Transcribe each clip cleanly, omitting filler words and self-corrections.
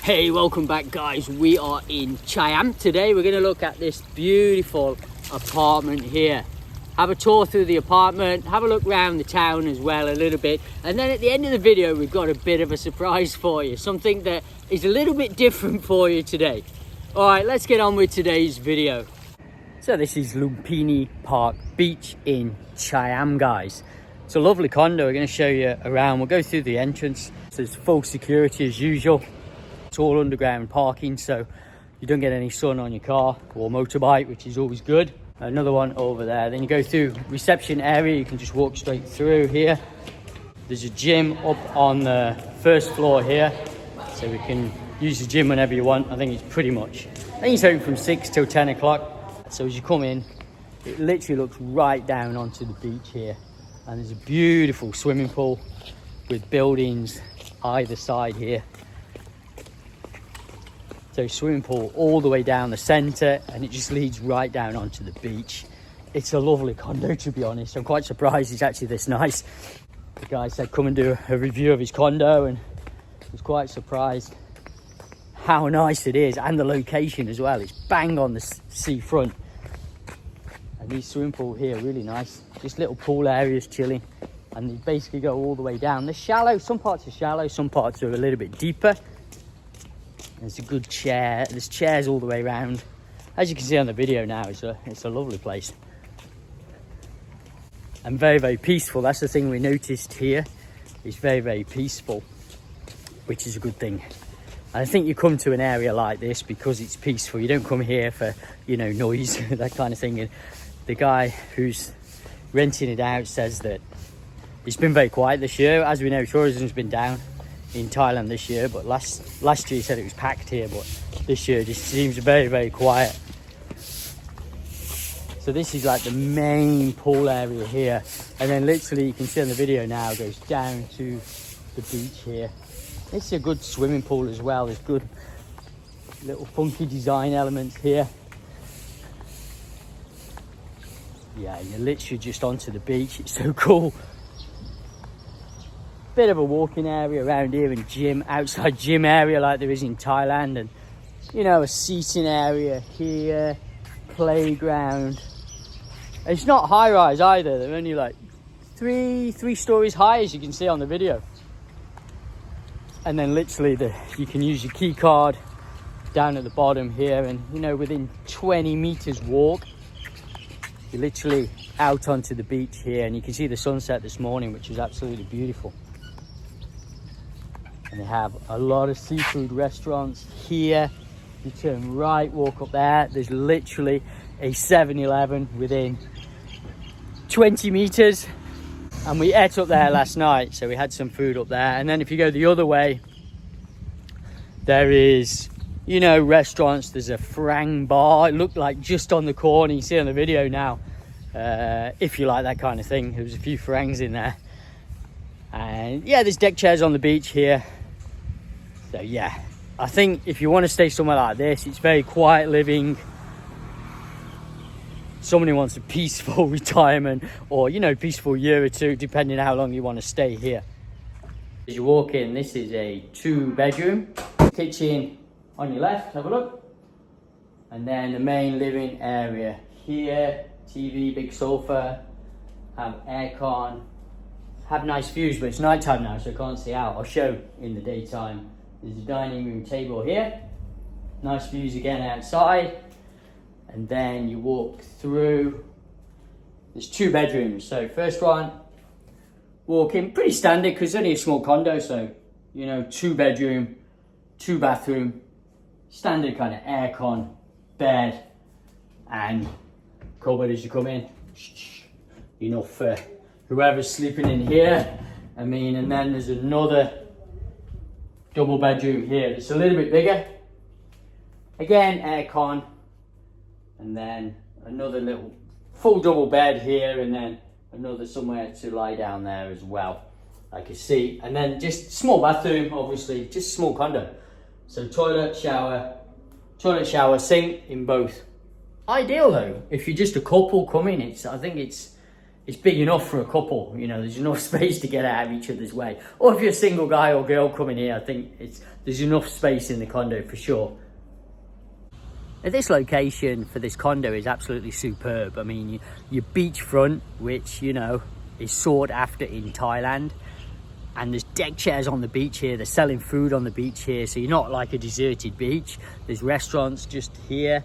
Hey, welcome back guys. We are in Siam. Today we're going to look at this beautiful apartment here. Have a tour through the apartment, have a look around the town as well a little bit. And then at the end of the video, we've got a bit of a surprise for you. Something that is a little bit different for you today. All right, let's get on with today's video. So this is Lumpini Park Beach in Siam, guys. It's a lovely condo. We're going to show you around. We'll go through the entrance. There's full security as usual. It's all underground parking, so you don't get any sun on your car or motorbike, which is always good. Another one over there. Then you go through reception area. You can just walk straight through here. There's a gym up on the first floor here, so we can use the gym whenever you want. I think it's open from 6 till 10 o'clock. So as you come in, it literally looks right down onto the beach here, and there's a beautiful swimming pool with buildings either side here. So swimming pool all the way down the centre, and it just leads right down onto the beach. It's a lovely condo, to be honest. I'm quite surprised it's actually this nice. The guy said come and do a review of his condo, and I was quite surprised how nice it is, and the location as well. It's bang on the seafront, and these swimming pool here really nice. Just little pool areas chilling, and they basically go all the way down. They're shallow. Some parts are shallow, some parts are a little bit deeper. There's a good chair. There's chairs all the way around. As you can see on the video now, it's a lovely place. And very, very peaceful. That's the thing we noticed here. It's very, very peaceful, which is a good thing. And I think you come to an area like this because it's peaceful. You don't come here for, noise, that kind of thing. And the guy who's renting it out says that it's been very quiet this year. As we know, tourism's been down in Thailand this year, but last year he said it was packed here, but this year it just seems very, very quiet. So this is like the main pool area here, and then literally you can see on the video now it goes down to the beach here. It's a good swimming pool as well. There's good little funky design elements here. Yeah, you're literally just onto the beach. It's so cool. Bit of a walking area around here, and outside gym area like there is in Thailand, and a seating area here, playground. It's not high rise either. They're only like three stories high, as you can see on the video. And then literally you can use your key card down at the bottom here, and within 20 meters walk you're literally out onto the beach here, and you can see the sunset this morning, which was absolutely beautiful. And they have a lot of seafood restaurants here. You turn right, walk up there. There's literally a 7-Eleven within 20 meters. And we ate up there last night, so we had some food up there. And then if you go the other way, there is, restaurants. There's a Frang bar. It looked like just on the corner. You see on the video now. If you like that kind of thing, there was a few Frangs in there. And yeah, there's deck chairs on the beach here. So yeah, I think if you want to stay somewhere like this, it's very quiet living. Somebody wants a peaceful retirement, or peaceful year or two, depending on how long you want to stay here. As you walk in, this is a 2-bedroom. Kitchen on your left, have a look. And then the main living area here. TV, big sofa, have aircon. Have nice views, but it's night time now, so I can't see out. I'll show in the daytime. There's a dining room table here. Nice views again outside. And then you walk through. There's 2 bedrooms. So first one, walk in, pretty standard because it's only a small condo. So, 2 bedroom, 2 bathroom, standard kind of aircon, bed, and cupboard as you come in. Enough for whoever's sleeping in here. And then there's another double bedroom here. It's a little bit bigger. Again, aircon. And then another little full double bed here, and then another somewhere to lie down there as well. Like a seat. And then just small bathroom, obviously, just small condo. So toilet, shower, sink in both. Ideal though, if you're just a couple coming, I think it's it's big enough for a couple. You know, there's enough space to get out of each other's way. Or if you're a single guy or girl coming here, I think there's enough space in the condo for sure. Now, this location for this condo is absolutely superb. I mean, your beachfront, which, you know, is sought after in Thailand. And there's deck chairs on the beach here. They're selling food on the beach here. So you're not like a deserted beach. There's restaurants just here,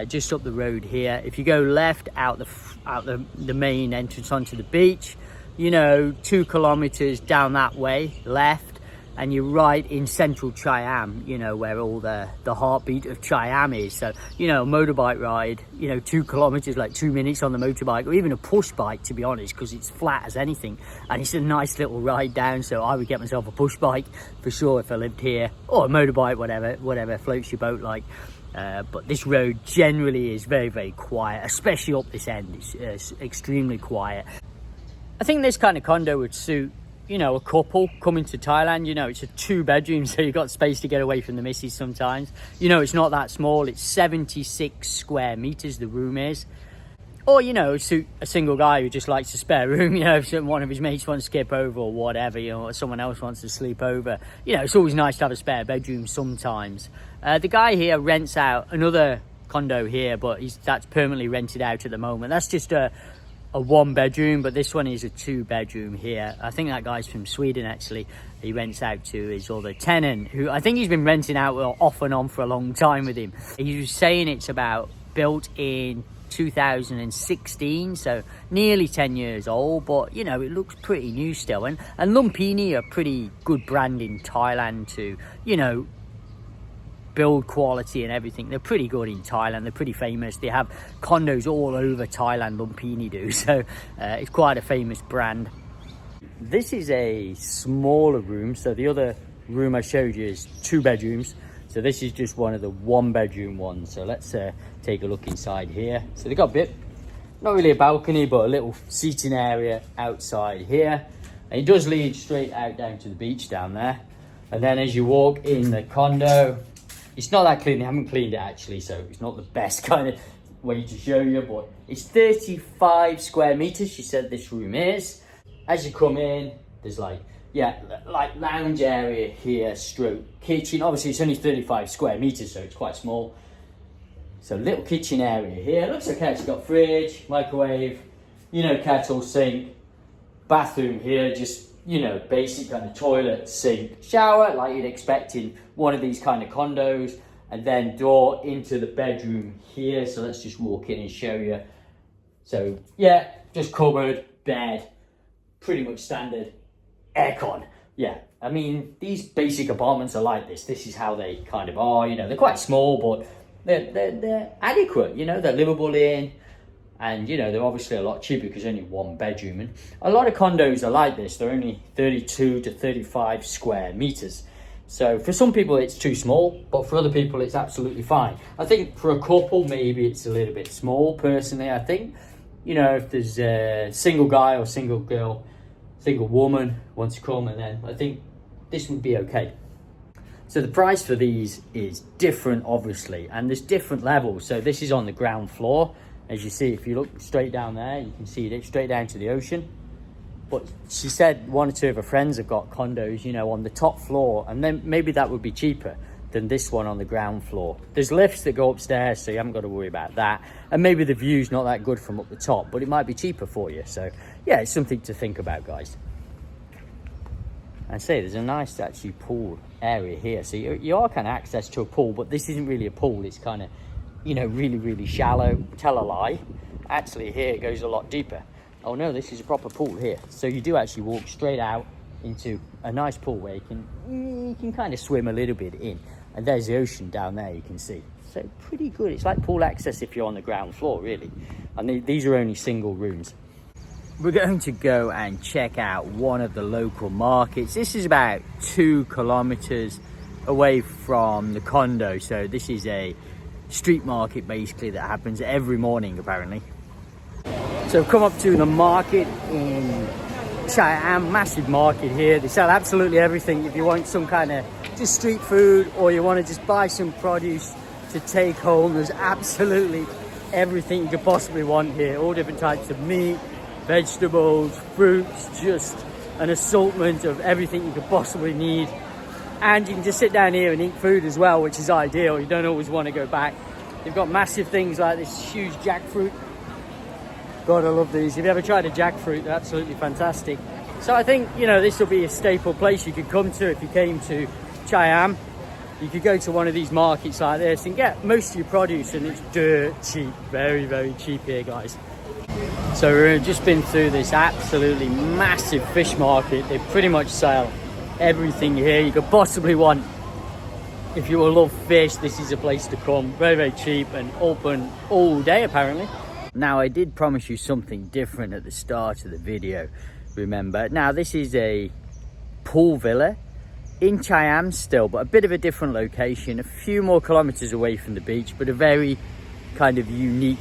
just up the road here. If you go left out the main entrance onto the beach, you know, 2 kilometers down that way, left, and you're right in central Siam, you know, where all the heartbeat of Siam is. So, you know, a motorbike ride, you know, 2 kilometers, like 2 minutes on the motorbike, or even a push bike, to be honest, because it's flat as anything. And it's a nice little ride down. So I would get myself a push bike for sure if I lived here, or a motorbike, whatever floats your boat like. But this road generally is very, very quiet, especially up this end. It's extremely quiet. I think this kind of condo would suit, you know, a couple coming to Thailand. You know, it's a 2-bedroom, so you've got space to get away from the missus sometimes. You know, it's not that small. It's 76 square meters, the room is. Or, you know, suit a single guy who just likes a spare room. You know, if one of his mates wants to skip over or whatever, you know, or someone else wants to sleep over. You know, it's always nice to have a spare bedroom sometimes. The guy here rents out another condo here, but that's permanently rented out at the moment. That's just a 1-bedroom, but this one is a 2-bedroom here. I think that guy's from Sweden, actually. He rents out to his other tenant, who I think he's been renting out off and on for a long time with him. He was saying it's about built in 2016, so nearly 10 years old, but you know, it looks pretty new still. And Lumpini are a pretty good brand in Thailand to, you know, build quality and everything. They're pretty good in Thailand. They're pretty famous. They have condos all over Thailand, Lumpini do. So it's quite a famous brand. This is a smaller room. So the other room I showed you is 2 bedrooms. So this is just one of the 1-bedroom ones. So let's take a look inside here. So they've got a bit, not really a balcony, but a little seating area outside here. And it does lead straight out down to the beach down there. And then as you walk in the condo, it's not that clean. They haven't cleaned it actually, so it's not the best kind of way to show you, but it's 35 square meters, she said this room is. As you come in, there's like lounge area here, stroke kitchen. Obviously it's only 35 square meters, so it's quite small. So little kitchen area here. Looks okay. It's got fridge, microwave, you know, kettle, sink, bathroom here, just, you know, basic kind of toilet, sink, shower, like you'd expect in one of these kind of condos, and then door into the bedroom here. So let's just walk in and show you. So yeah, just cupboard, bed, pretty much standard, aircon. Yeah, I mean, these basic apartments are like this. This is how they kind of are, you know, they're quite small, but they're adequate, you know, they're livable in. And, you know, they're obviously a lot cheaper because only 1 bedroom. And a lot of condos are like this. They're only 32 to 35 square meters. So for some people, it's too small. But for other people, it's absolutely fine. I think for a couple, maybe it's a little bit small, personally. I think, you know, if there's a single guy or single girl, single woman wants to come, and then I think this would be okay. So the price for these is different, obviously. And there's different levels. So this is on the ground floor. As you see, if you look straight down there, you can see it straight down to the ocean. But she said 1 or 2 of her friends have got condos, you know, on the top floor, and then maybe that would be cheaper than this one on the ground floor. There's lifts that go upstairs, so you haven't got to worry about that. And maybe the view's not that good from up the top, but it might be cheaper for you. So yeah, it's something to think about, guys. And say there's a nice actually pool area here. So you are kind of access to a pool, but this isn't really a pool. It's kind of, you know, really, really shallow. Tell a lie. Actually, here it goes a lot deeper. Oh no, this is a proper pool here. So you do actually walk straight out into a nice pool where you can kind of swim a little bit in. And there's the ocean down there, you can see. So pretty good. It's like pool access if you're on the ground floor, really. And these are only single rooms. We're going to go and check out one of the local markets. This is about 2 kilometers away from the condo. So this is a street market basically that happens every morning apparently. So come up to the market in Siam, massive market here. They sell absolutely everything. If you want some kind of just street food, or you want to just buy some produce to take home, there's absolutely everything you could possibly want here. All different types of meat, vegetables, fruits, just an assortment of everything you could possibly need. And you can just sit down here and eat food as well, which is ideal. You don't always want to go back. They've got massive things like this huge jackfruit. God, I love these. If you ever tried a jackfruit, they're absolutely fantastic. So I think, you know, this will be a staple place you could come to if you came to Siam. You could go to one of these markets like this and get most of your produce, and it's dirt cheap. Very, very cheap here, guys. So we've just been through this absolutely massive fish market. They pretty much sell everything here you could possibly want. If you love fish, this is a place to come. Very, very cheap and open all day apparently. Now, I did promise you something different at the start of the video, remember. Now, this is a pool villa in Siam still, but a bit of a different location, a few more kilometers away from the beach, but a very kind of unique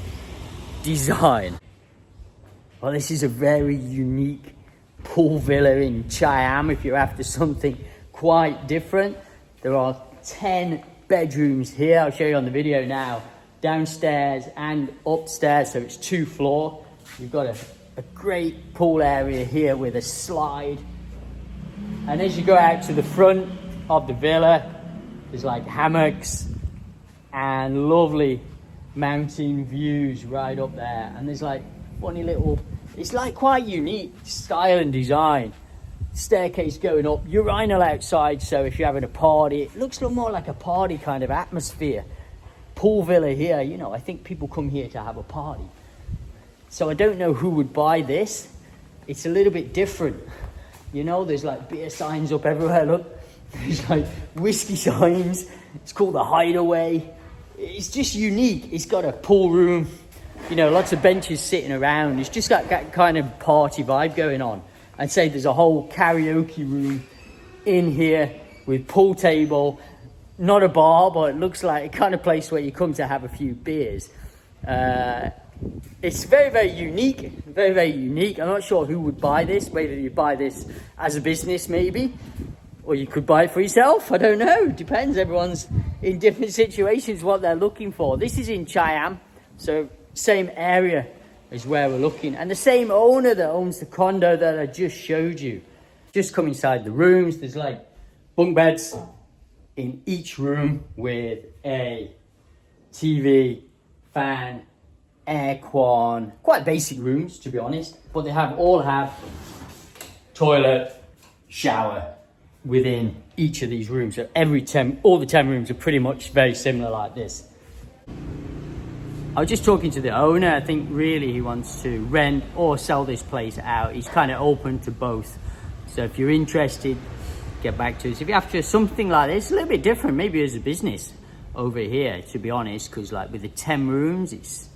design. Well, this is a very unique pool villa in Siam if you're after something quite different. There are 10 bedrooms here. I'll show you on the video now. Downstairs and upstairs, so it's 2 floors. You've got a great pool area here with a slide. And as you go out to the front of the villa, there's like hammocks and lovely mountain views right up there. And there's like funny little, it's like quite unique style and design. Staircase going up, urinal outside, so if you're having a party, it looks a lot more like a party kind of atmosphere. Pool villa here, you know, I think people come here to have a party. So I don't know who would buy this. It's a little bit different. You know, there's like beer signs up everywhere, look. There's like whiskey signs. It's called the Hideaway. It's just unique. It's got a pool room, you know, lots of benches sitting around. It's just got that kind of party vibe going on. I'd say there's a whole karaoke room in here with pool table. Not a bar, but it looks like a kind of place where you come to have a few beers. It's very, very unique. Very, very unique. I'm not sure who would buy this. Whether you buy this as a business, maybe. Or you could buy it for yourself. I don't know. Depends. Everyone's in different situations, what they're looking for. This is in Siam. So, same area is where we're looking, and the same owner that owns the condo that I just showed you. Just come inside the rooms. There's like bunk beds in each room with a TV, fan, aircon. Quite basic rooms, to be honest, but they all have toilet, shower within each of these rooms. So all the 10 rooms are pretty much very similar like this. I was just talking to the owner. I think really he wants to rent or sell this place out. He's kind of open to both. So if you're interested, get back to us. If you're after something like this, a little bit different, maybe as a business over here, to be honest, because like with the 10 rooms, it's,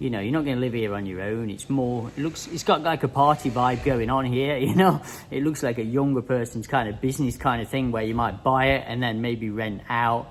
you know, you're not going to live here on your own. It's more, it's got like a party vibe going on here, you know. It looks like a younger person's kind of business kind of thing where you might buy it and then maybe rent out,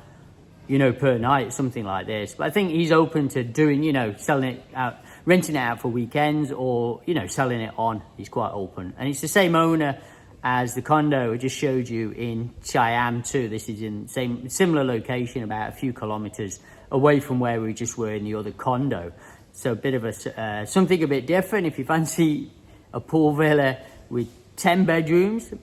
you know, per night, something like this. But I think he's open to doing, you know, selling it out, renting it out for weekends, or, you know, selling it on. He's quite open. And it's the same owner as the condo I just showed you in Siam too. This is in similar location, about a few kilometers away from where we just were in the other condo. So a bit of a something a bit different. If you fancy a pool villa with 10 bedrooms,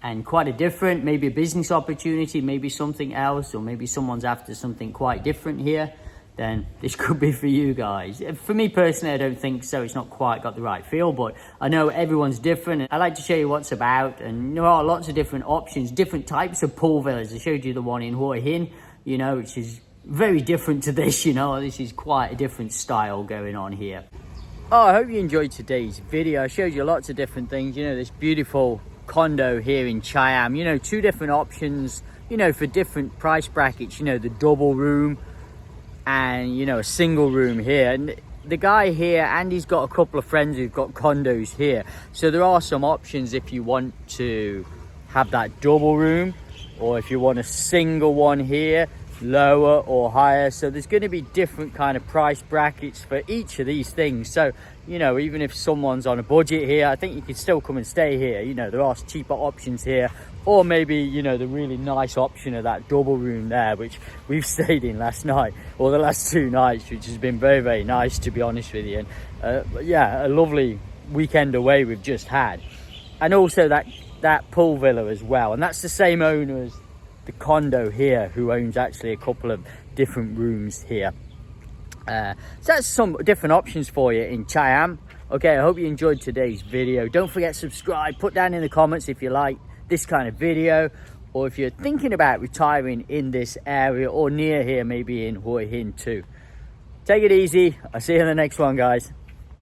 and quite a different, maybe a business opportunity, maybe something else, or maybe someone's after something quite different here, then this could be for you guys. For me personally, I don't think so. It's not quite got the right feel, but I know everyone's different. I like to show you what's about, and there are lots of different options, different types of pool villas. I showed you the one in Hua Hin, you know, which is very different to this, you know. This is quite a different style going on here. Oh, I hope you enjoyed today's video. I showed you lots of different things, you know, this beautiful condo here in Siam, you know, 2 different options, you know, for different price brackets, you know, the double room and, you know, a single room here. And the guy here, and he's got a couple of friends who've got condos here, so there are some options if you want to have that double room, or if you want a single one here, lower or higher. So there's going to be different kind of price brackets for each of these things. So, you know, even if someone's on a budget here, I think you could still come and stay here. You know, there are cheaper options here, or maybe, you know, the really nice option of that double room there, which we've stayed in last night, or the last 2 nights, which has been very, very nice, to be honest with you. And yeah, a lovely weekend away we've just had, and also that pool villa as well. And that's the same owner as the condo here, who owns actually a couple of different rooms here. So that's some different options for you in Siam. Okay, I hope you enjoyed today's video. Don't forget to subscribe. Put down in the comments if you like this kind of video, or if you're thinking about retiring in this area or near here, maybe in Hua Hin too. Take it easy. I'll see you in the next one, guys.